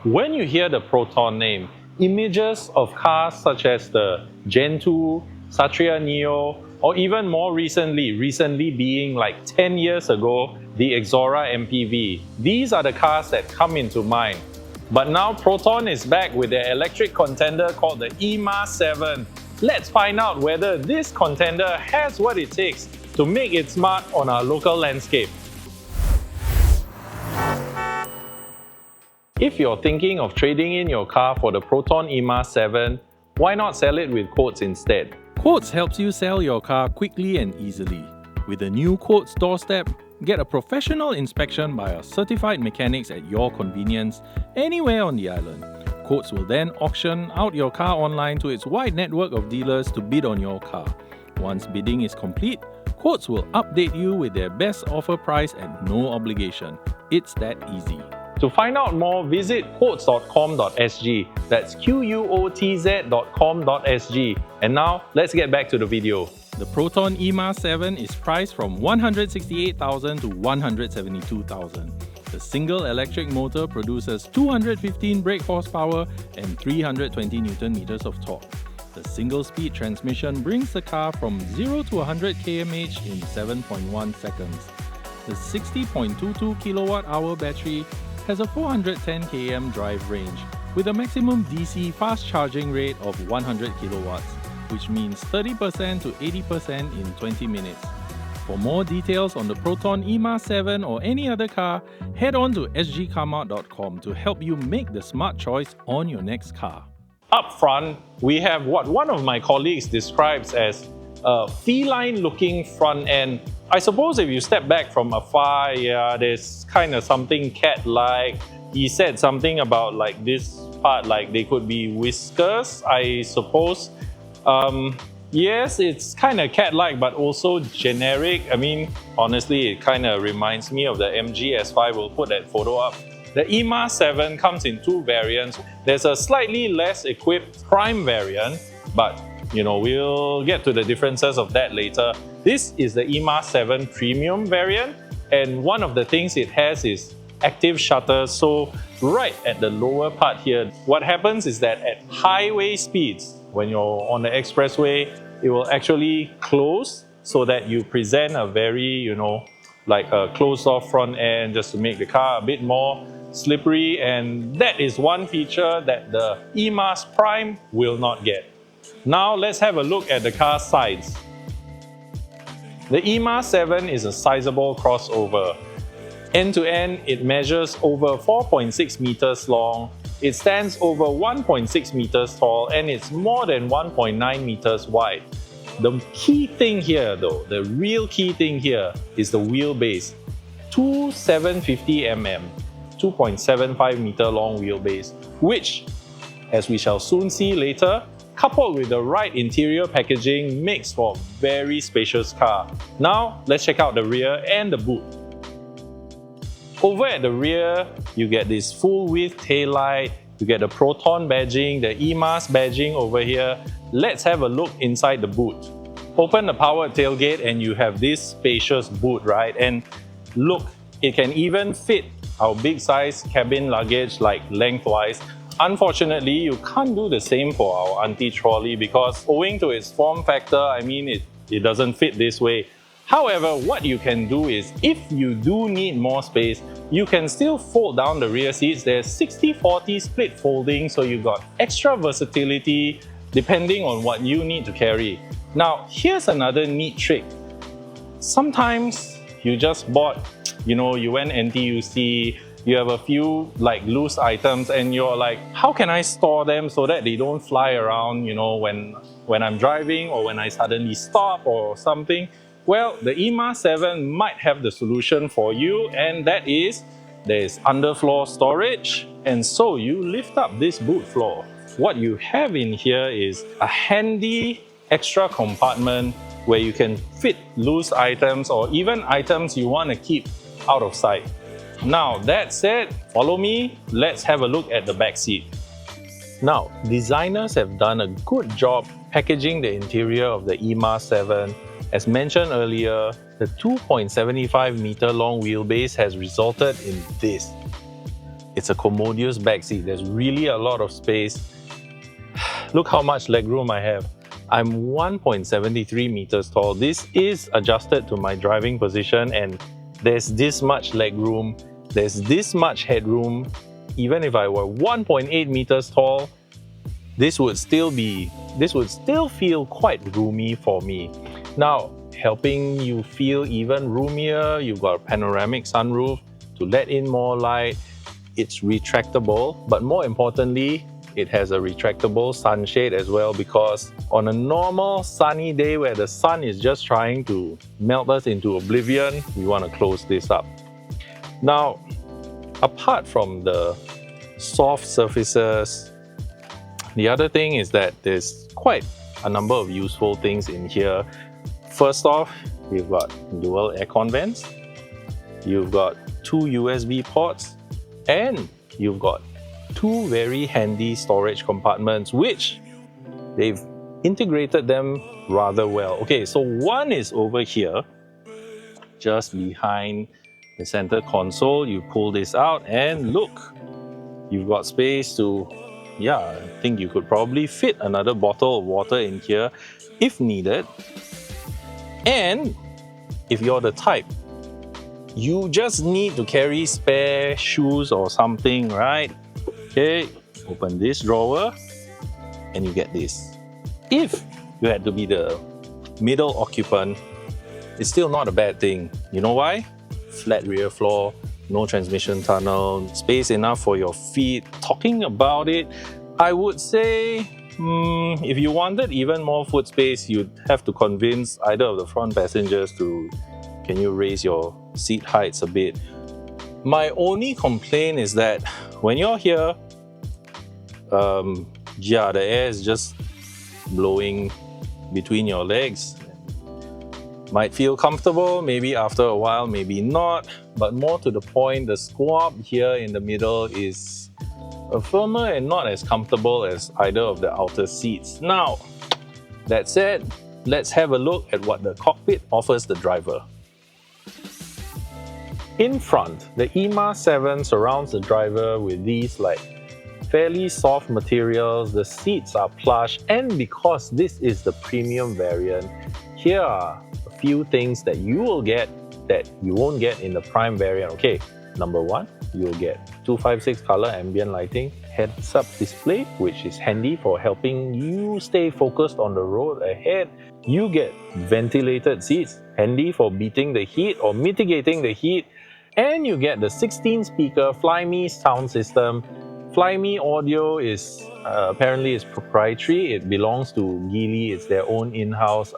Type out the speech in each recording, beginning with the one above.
When you hear the Proton name, images of cars such as the Gen 2, Satria Neo, or even more recently being like 10 years ago, the Exora MPV. These are the cars that come into mind. But now Proton is back with their electric contender called the e.MAS 7. Let's find out whether this contender has what it takes to make it smart on our local landscape. If you're thinking of trading in your car for the Proton e.MAS 7, why not sell it with Quotz instead? Quotz helps you sell your car quickly and easily. With the new Quotz doorstep, get a professional inspection by our certified mechanics at your convenience anywhere on the island. Quotz will then auction out your car online to its wide network of dealers to bid on your car. Once bidding is complete, Quotz will update you with their best offer price at no obligation. It's that easy. To find out more, visit quotz.com.sg. That's QUOTZ.com.sg. And now, let's get back to the video. The Proton e.MAS 7 is priced from $168,000 to $172,000. The single electric motor produces 215 brake horsepower and 320 Nm of torque. The single-speed transmission brings the car from 0 to 100 km/h in 7.1 seconds. The 60.22 kWh battery has a 410 km drive range with a maximum DC fast charging rate of 100 kilowatts, which means 30% to 80% in 20 minutes. For more details on the Proton e.MAS 7 or any other car, head on to Sgcarmart.com to help you make the smart choice on your next car. Up front, we have what one of my colleagues describes as a feline-looking front end. I suppose if you step back from afar, yeah, there's kind of something cat-like. He said something about like this part, like they could be whiskers, I suppose. Yes, it's kind of cat-like, but also generic. I mean, honestly, it kind of reminds me of the MG S5. We'll put that photo up. The e.MAS 7 comes in two variants. There's a slightly less equipped Prime variant, but we'll get to the differences of that later. This is the e.MAS 7 Premium variant, and one of the things it has is active shutters. So right at the lower part here, what happens is that at highway speeds, when you're on the expressway, it will actually close so that you present a very, like a closed-off front end just to make the car a bit more slippery, and that is one feature that the e.MAS Prime will not get. Now let's have a look at the car's sides. The e.MAS 7 is a sizable crossover. End to end, it measures over 4.6 meters long, it stands over 1.6 meters tall, and it's more than 1.9 meters wide. The key thing here though, the real key thing here is the wheelbase. Two 750mm, 2.75 meter long wheelbase, which, as we shall soon see later, coupled with the right interior packaging, makes for a very spacious car. Now, let's check out the rear and the boot. Over at the rear, you get this full-width taillight, you get the Proton badging, the e.MAS badging over here. Let's have a look inside the boot. Open the powered tailgate and you have this spacious boot, right? And look, it can even fit our big size cabin luggage like lengthwise. Unfortunately, you can't do the same for our anti-trolley because owing to its form factor, I mean it doesn't fit this way. However, what you can do is, if you do need more space, you can still fold down the rear seats. There's 60-40 split folding, so you've got extra versatility depending on what you need to carry. Now, here's another neat trick. Sometimes you just bought, you went NTUC, you have a few like loose items and you're like, how can I store them so that they don't fly around, when I'm driving or when I suddenly stop or something? Well, the e.MAS 7 might have the solution for you, and that is, there's underfloor storage, and so you lift up this boot floor. What you have in here is a handy extra compartment where you can fit loose items or even items you want to keep out of sight. Now, that said, follow me, let's have a look at the back seat. Now, designers have done a good job packaging the interior of the e.MAS 7. As mentioned earlier, the 2.75 meter long wheelbase has resulted in this. It's a commodious back seat. There's really a lot of space. Look how much legroom I have. I'm 1.73 meters tall. This is adjusted to my driving position, and there's this much legroom. There's this much headroom. Even if I were 1.8 meters tall, this would still feel quite roomy for me. Now, helping you feel even roomier, you've got a panoramic sunroof to let in more light. It's retractable, but more importantly, it has a retractable sunshade as well, because on a normal sunny day where the sun is just trying to melt us into oblivion, we want to close this up. Now, apart from the soft surfaces, the other thing is that there's quite a number of useful things in here. First off, you've got dual aircon vents, you've got 2 USB ports, and you've got 2 very handy storage compartments, which they've integrated them rather well. Okay, so one is over here, just behind the center console. You pull this out and look, you've got space to, I think you could probably fit another bottle of water in here if needed. And if you're the type, you just need to carry spare shoes or something, right? Okay, open this drawer and you get this. If you had to be the middle occupant, it's still not a bad thing. You know why? Flat rear floor, no transmission tunnel, space enough for your feet. Talking about it, I would say if you wanted even more foot space, you'd have to convince either of the front passengers to, can you raise your seat heights a bit? My only complaint is that when you're here, the air is just blowing between your legs. Might feel comfortable, maybe after a while, maybe not. But more to the point, the squab here in the middle is firmer and not as comfortable as either of the outer seats. Now, that said, let's have a look at what the cockpit offers the driver. In front, the e.MAS 7 surrounds the driver with these fairly soft materials. The seats are plush, and because this is the premium variant, here are a few things that you will get that you won't get in the prime variant. Okay, number one, you'll get 256 color ambient lighting, heads-up display, which is handy for helping you stay focused on the road ahead. You get ventilated seats, handy for beating the heat or mitigating the heat. And you get the 16-speaker Flyme sound system. Flyme audio is apparently is proprietary. It belongs to Geely. It's their own in-house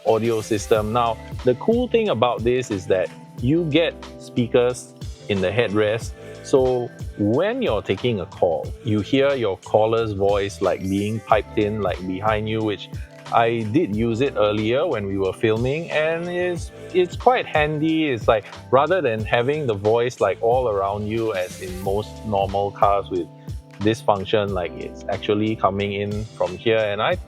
audio system. Now, the cool thing about this is that you get speakers in the headrest. So when you're taking a call, you hear your caller's voice being piped in behind you, which I did use it earlier when we were filming, and it's quite handy. It's rather than having the voice all around you as in most normal cars with this function, it's actually coming in from here, and I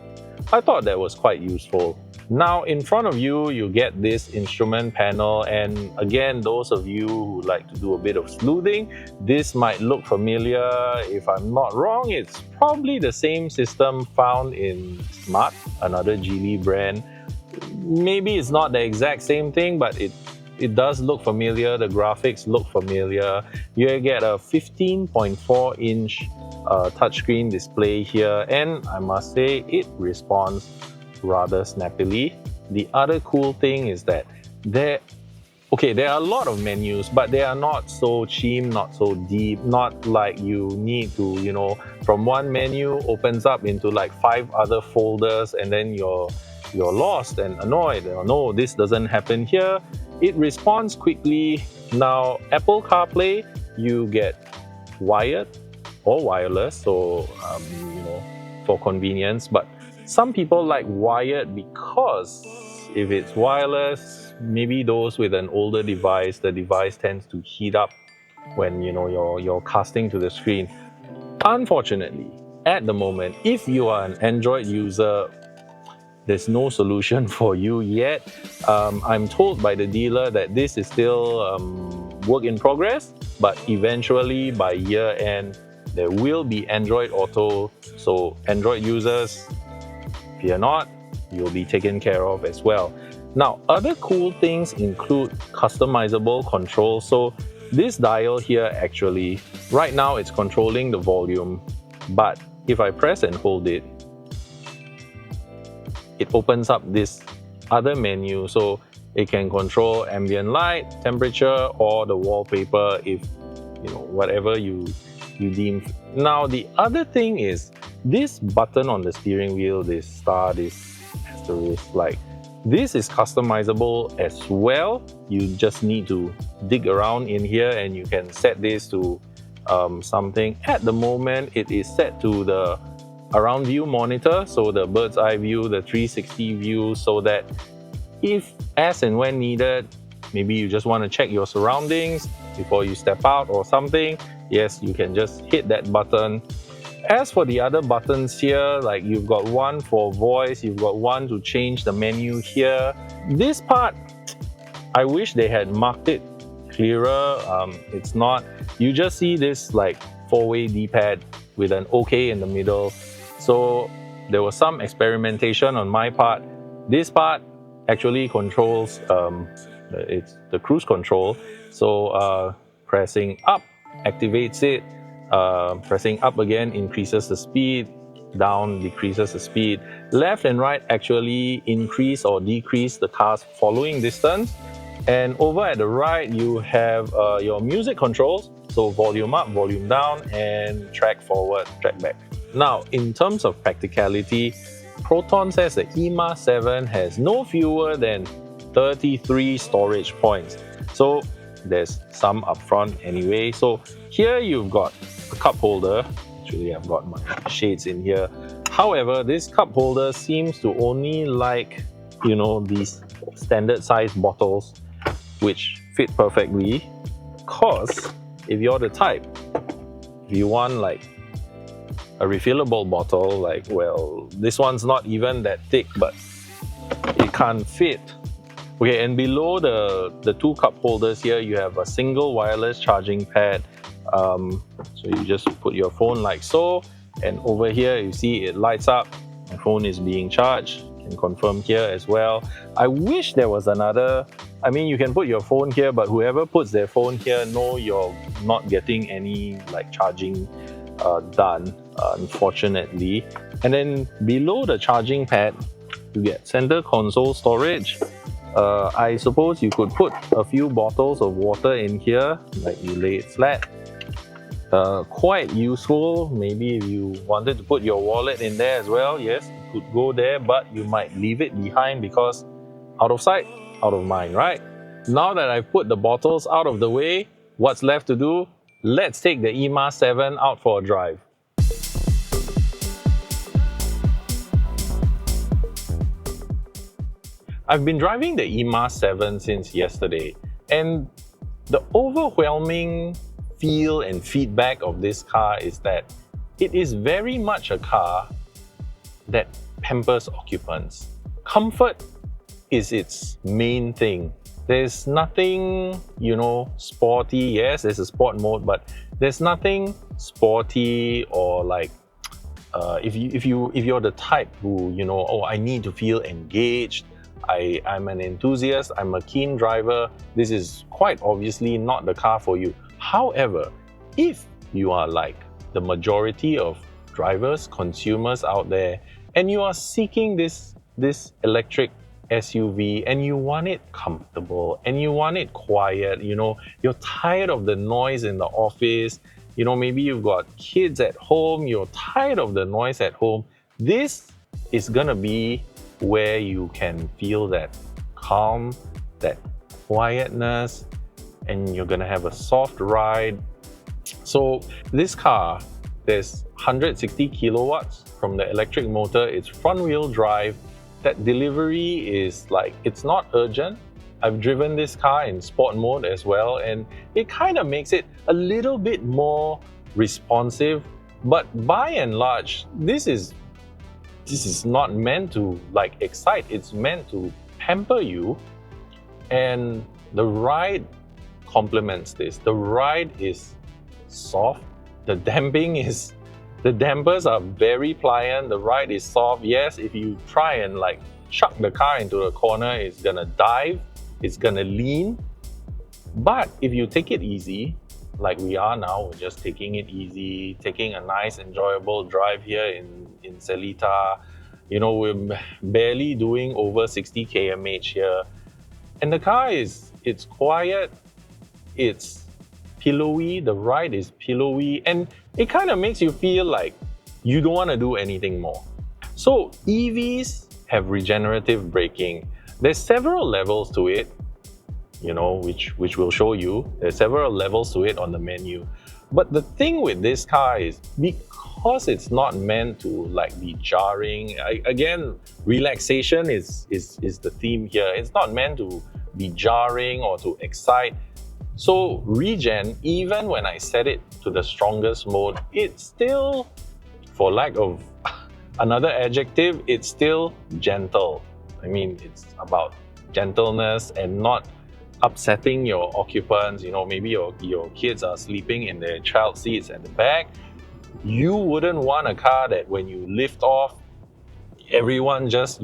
thought that was quite useful. Now, in front of you, you get this instrument panel, and again, those of you who like to do a bit of sleuthing, this might look familiar. If I'm not wrong, it's probably the same system found in Smart, another Geely brand. Maybe it's not the exact same thing, but it does look familiar. The graphics look familiar. You get a 15.4-inch touchscreen display here, and I must say it responds rather snappily. The other cool thing is that there are a lot of menus, but they are not so cheap, not so deep, not like you need to, from one menu opens up into 5 other folders and then you're lost and annoyed. No, this doesn't happen here. It responds quickly. Now, Apple CarPlay, you get wired or wireless, so for convenience, but some people like wired because if it's wireless, maybe those with an older device, the device tends to heat up when you're casting to the screen. Unfortunately, at the moment, if you are an Android user, there's no solution for you yet. I'm told by the dealer that this is still work in progress. but eventually by year end, there will be Android Auto. So Android users, fear not, you'll be taken care of as well. Now, other cool things include customizable controls. So this dial here actually, right now it's controlling the volume, but if I press and hold it, it opens up this other menu. So it can control ambient light, temperature, or the wallpaper if, whatever you deem. Now, the other thing is this button on the steering wheel, this star, this asterisk, this is customizable as well. You just need to dig around in here and you can set this to something. At the moment, it is set to the around view monitor, so the bird's eye view, the 360 view, so that if, as and when needed, maybe you just want to check your surroundings before you step out or something, yes, you can just hit that button. As for the other buttons here, like you've got one for voice, you've got one to change the menu here. This part, I wish they had marked it clearer. It's not. You just see this like four-way D-pad with an OK in the middle. So there was some experimentation on my part. This part actually controls, it's the cruise control. So pressing up activates it. Pressing up again increases the speed, down decreases the speed. Left and right actually increase or decrease the car's following distance. And over at the right, you have your music controls, so volume up, volume down, and track forward, track back. Now, in terms of practicality, Proton says the e.MAS 7 has no fewer than 33 storage points. So there's some up front anyway. So here you've got a cup holder. Actually, I've got my shades in here. However, this cup holder seems to only like, these standard size bottles, which fit perfectly. Because if you're the type, if you want like a refillable bottle, this one's not even that thick, but it can't fit. Okay, and below the two cup holders here, you have a single wireless charging pad. So you just put your phone like so, and over here you see it lights up. My phone is being charged. You can confirm here as well. I wish there was another. You can put your phone here, but whoever puts their phone here, know you're not getting any charging done, unfortunately. And then below the charging pad, you get center console storage. I suppose you could put a few bottles of water in here, like you lay it flat. Quite useful. Maybe if you wanted to put your wallet in there as well, yes, it could go there, but you might leave it behind because out of sight, out of mind, right? Now that I've put the bottles out of the way, what's left to do? Let's take the e.MAS 7 out for a drive. I've been driving the e.MAS 7 since yesterday, and the overwhelming feel and feedback of this car is that it is very much a car that pampers occupants. Comfort is its main thing. There's nothing, sporty. Yes, there's a sport mode, but there's nothing sporty or if you're the type who I need to feel engaged. I'm an enthusiast, I'm a keen driver, this is quite obviously not the car for you. However, if you are like the majority of drivers, consumers out there, and you are seeking this electric SUV and you want it comfortable and you want it quiet, you're tired of the noise in the office, maybe you've got kids at home, you're tired of the noise at home, this is gonna be where you can feel that calm, that quietness, and you're gonna have a soft ride. So this car, there's 160 kilowatts from the electric motor, it's front wheel drive. That delivery is it's not urgent. I've driven this car in sport mode as well, and it kind of makes it a little bit more responsive. But by and large, this is not meant to excite, it's meant to pamper you. And the ride complements this. The ride is soft. The dampers are very pliant. The ride is soft. Yes, if you try and like chuck the car into a corner, it's gonna dive, it's gonna lean. But if you take it easy, like we are now, we're just taking it easy, taking a nice, enjoyable drive here in Seletar. You know, we're barely doing over 60 km/h here. And the car it's quiet, it's pillowy, the ride is pillowy, and it kind of makes you feel like you don't want to do anything more. So EVs have regenerative braking. There's several levels to it, you know, which we'll show you. There's several levels to it on the menu. But the thing with this car is, because it's not meant to like be jarring, again, relaxation is the theme here. It's not meant to be jarring or to excite. So regen, even when I set it to the strongest mode, it's still, for lack of another adjective, it's still gentle. I mean, it's about gentleness and not upsetting your occupants. You know, maybe your kids are sleeping in their child seats at the back. You wouldn't want a car that when you lift off, everyone just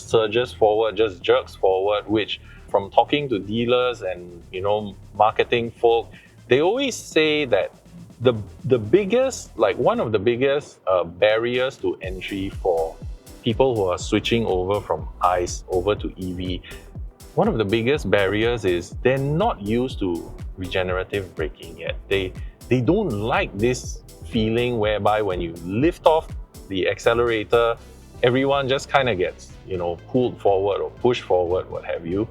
surges forward, just jerks forward, which from talking to dealers and, you know, marketing folk, they always say that the biggest, like one of the biggest barriers to entry for people who are switching over from ICE over to EV, one of the biggest barriers is they're not used to regenerative braking yet. They don't like this feeling whereby when you lift off the accelerator, everyone just kind of gets, you know, pulled forward or pushed forward, what have you.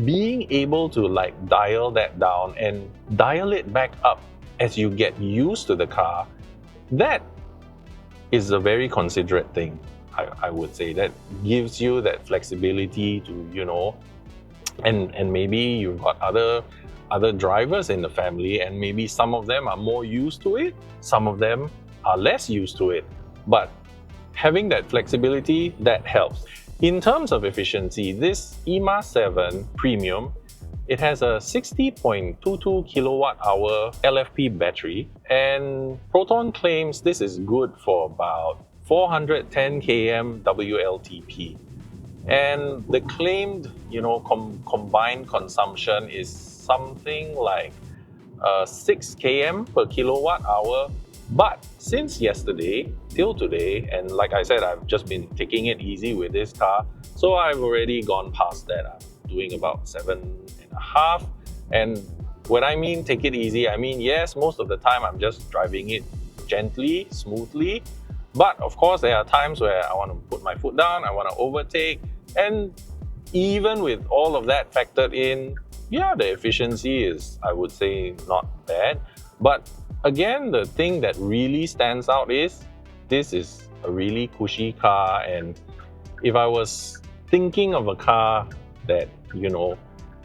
Being able to like dial that down and dial it back up as you get used to the car, that is a very considerate thing, I would say. That gives you that flexibility to, you know, and maybe you've got other drivers in the family, and maybe some of them are more used to it, some of them are less used to it. But having that flexibility, that helps. In terms of efficiency, this e.MAS 7 Premium, it has a 60.22 kilowatt hour LFP battery, and Proton claims this is good for about 410 km WLTP. And the claimed, you know, combined consumption is something like 6 km per kilowatt hour. But since yesterday till today, and like I said, I've just been taking it easy with this car, so I've already gone past that. I'm doing about 7.5. And when I mean take it easy, I mean, yes, most of the time I'm just driving it gently, smoothly. But of course, there are times where I want to put my foot down, I want to overtake. And even with all of that factored in, yeah, the efficiency is, I would say, not bad. But again, the thing that really stands out is this is a really cushy car. And if I was thinking of a car that, you know,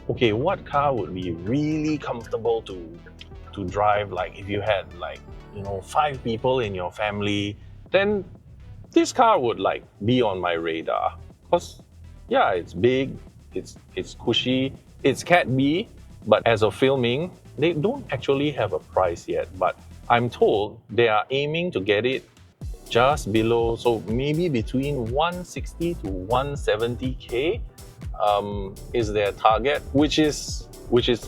okay, what car would be really comfortable to drive? Like if you had like, you know, 5 people in your family, then this car would like be on my radar. Because yeah, it's big, it's cushy, it's Cat B, but as of filming, they don't actually have a price yet. But I'm told they are aiming to get it just below, so maybe between 160 to 170k is their target, which is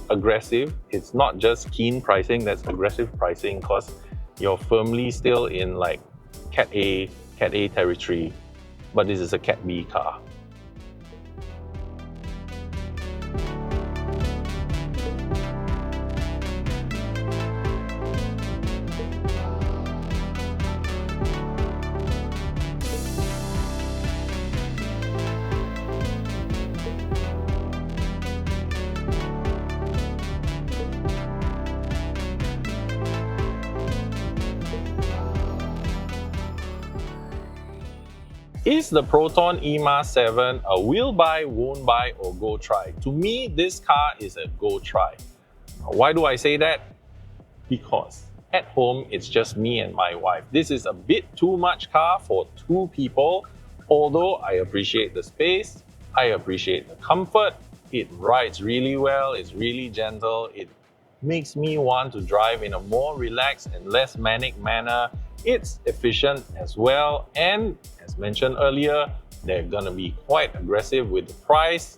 aggressive. It's not just keen pricing, that's aggressive pricing, because you're firmly still in like Cat A territory, but this is a Cat B car. Is the Proton e.MAS 7 a will buy, won't buy, or go try? To me, this car is a go try. Why do I say that? Because at home, it's just me and my wife. This is a bit too much car for 2 people, although I appreciate the space, I appreciate the comfort, It rides really well, it's really gentle, it makes me want to drive in a more relaxed and less manic manner. It's efficient as well, and as mentioned earlier, they're gonna be quite aggressive with the price.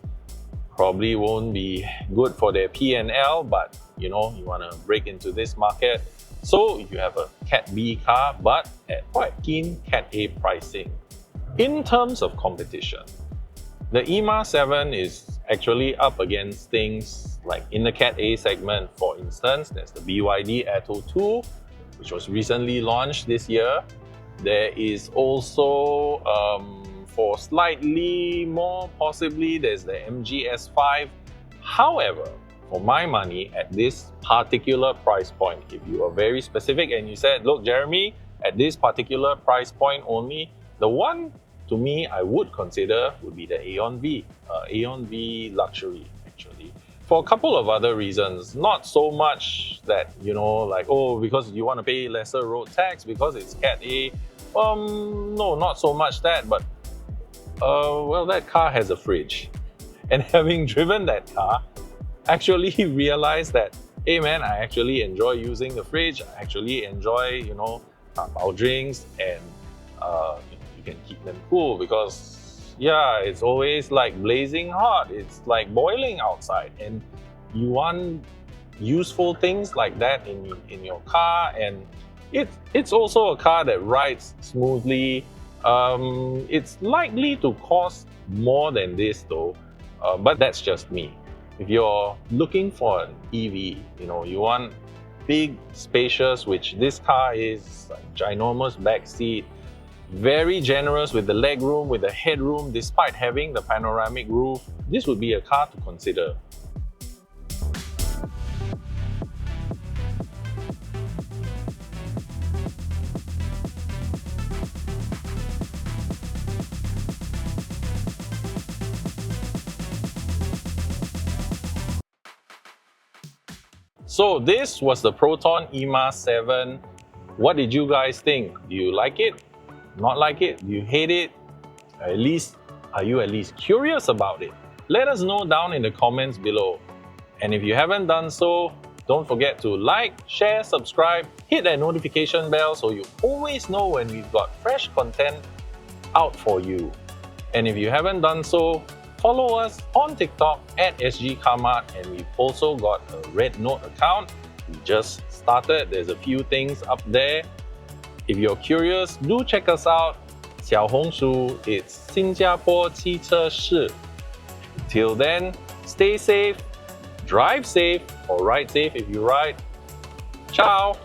Probably won't be good for their P&L, but you know, you wanna break into this market. So you have a Cat B car, but at quite keen Cat A pricing. In terms of competition, the e.MAS 7 is actually up against things like in the Cat A segment. For instance, there's the BYD Atto 2, which was recently launched this year. There is also, for slightly more, possibly, there's the MG S5. However, for my money, at this particular price point, if you are very specific and you said, look, Jeremy, at this particular price point only, the one to me I would consider would be the Aeon V, Aeon V Luxury actually. For a couple of other reasons, not so much that, you know, like, oh, because you want to pay lesser road tax because it's Cat A. No, not so much that, but well, that car has a fridge. And having driven that car, actually realized that, hey man, I actually enjoy using the fridge. I actually enjoy, you know, our drinks, and you can keep them cool because, yeah, it's always like blazing hot. It's like boiling outside, and you want useful things like that in your car. And it's also a car that rides smoothly. It's likely to cost more than this though, but that's just me. If you're looking for an EV, you know, you want big, spacious, which this car is, like ginormous back seat, very generous with the leg room, with the headroom, despite having the panoramic roof, this would be a car to consider. So this was the Proton e.MAS 7. What did you guys think? Do you like it? Not like it? Do you hate it? At least, are you at least curious about it? Let us know down in the comments below. And if you haven't done so, don't forget to like, share, subscribe, hit that notification bell so you always know when we've got fresh content out for you. And if you haven't done so, follow us on TikTok at Sgcarmart, and we've also got a Red Note account. We just started, there's a few things up there. If you're curious, do check us out. 小红书, it's 新加坡汽车市. Till then, stay safe, drive safe, or ride safe if you ride. Ciao!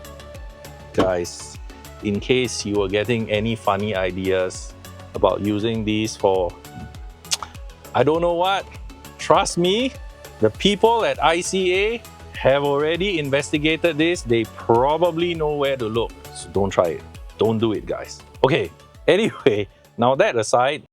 Guys, in case you were getting any funny ideas about using these for I don't know what, trust me, the people at ICA have already investigated this. They probably know where to look. So don't try it. Don't do it, guys. Okay, anyway, now that aside,